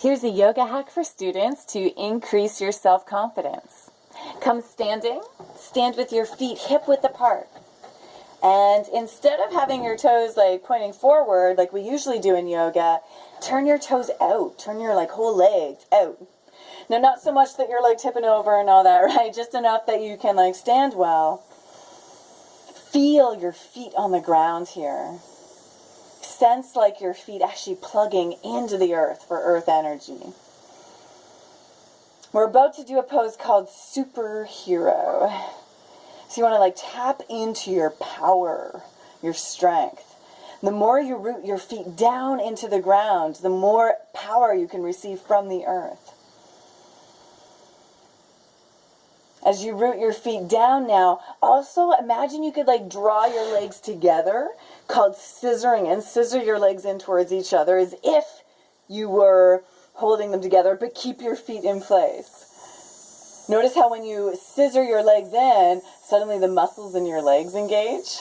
Here's a yoga hack for students to increase your self-confidence. Come standing, stand with your feet hip width apart. And instead of having your toes like pointing forward like we usually do in yoga, turn your toes out, turn your whole legs out. Now not so much that you're tipping over and all that, right? Just enough that you can stand well. Feel your feet on the ground here. Sense your feet actually plugging into the earth for earth energy. We're about to do a pose called superhero. So you want to tap into your power, your strength. The more you root your feet down into the ground, the more power you can receive from the earth. As you root your feet down now, also imagine you could draw your legs together, called scissoring, and scissor your legs in towards each other as if you were holding them together, but keep your feet in place. Notice how when you scissor your legs in, suddenly the muscles in your legs engage.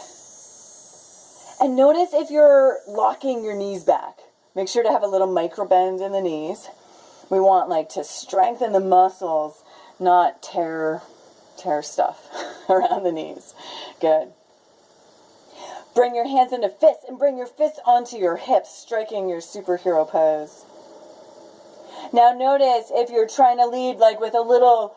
And notice if you're locking your knees back. Make sure to have a little micro bend in the knees. We want to strengthen the muscles, not tear stuff around the knees. Good. Bring your hands into fists and bring your fists onto your hips, striking your superhero pose. Now notice if you're trying to lead with a little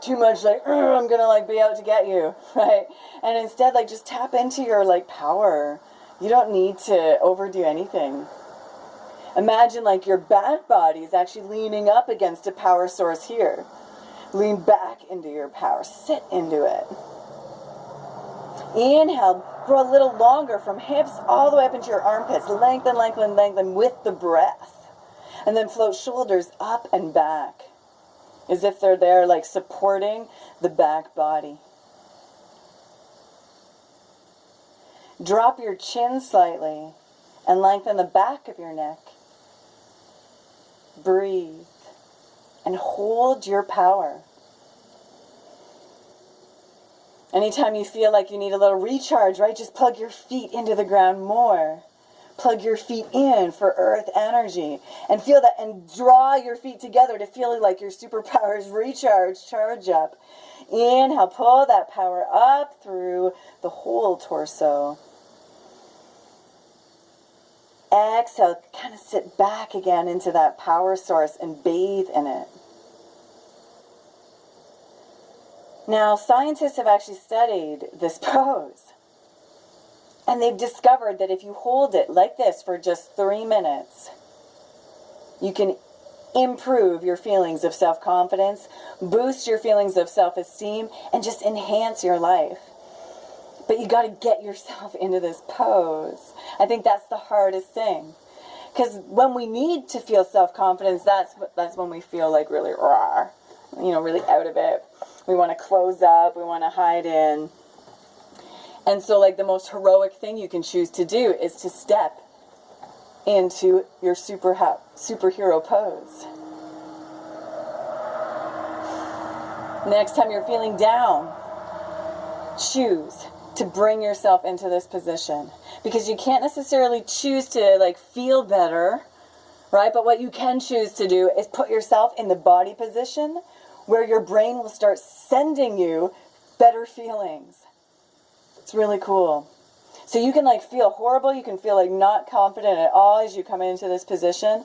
too much I'm gonna be out to get you, right? And instead just tap into your power. You don't need to overdo anything. Imagine your back body is actually leaning up against a power source here. Lean back into your power. Sit into it. Inhale. Grow a little longer from hips all the way up into your armpits. Lengthen, lengthen, lengthen with the breath. And then float shoulders up and back. As if they're there supporting the back body. Drop your chin slightly and lengthen the back of your neck. Breathe. And hold your power. Anytime you feel you need a little recharge, right, just plug your feet into the ground more. Plug your feet in for earth energy. And feel that, and draw your feet together to feel your superpowers recharge, charge up. Inhale, pull that power up through the whole torso. Exhale, kind of sit back again into that power source and bathe in it. Now, scientists have actually studied this pose. And they've discovered that if you hold it like this for just 3 minutes, you can improve your feelings of self-confidence, boost your feelings of self-esteem, and just enhance your life. But you got to get yourself into this pose. I think that's the hardest thing. Because when we need to feel self-confidence, that's when we feel really raw, really out of it. We want to close up, we want to hide in. And so the most heroic thing you can choose to do is to step into your superhero pose. Next time you're feeling down, choose to bring yourself into this position. Because you can't necessarily choose to feel better, right? But what you can choose to do is put yourself in the body position where your brain will start sending you better feelings. It's really cool. So you can feel horrible, you can feel not confident at all as you come into this position.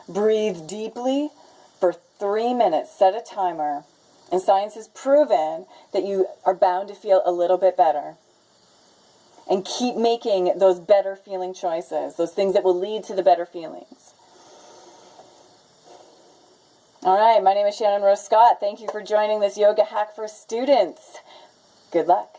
Breathe deeply for 3 minutes, set a timer. And science has proven that you are bound to feel a little bit better. And keep making those better feeling choices, those things that will lead to the better feelings. All right, my name is Shannon-Rose Scott. Thank you for joining this yoga hack for students. Good luck.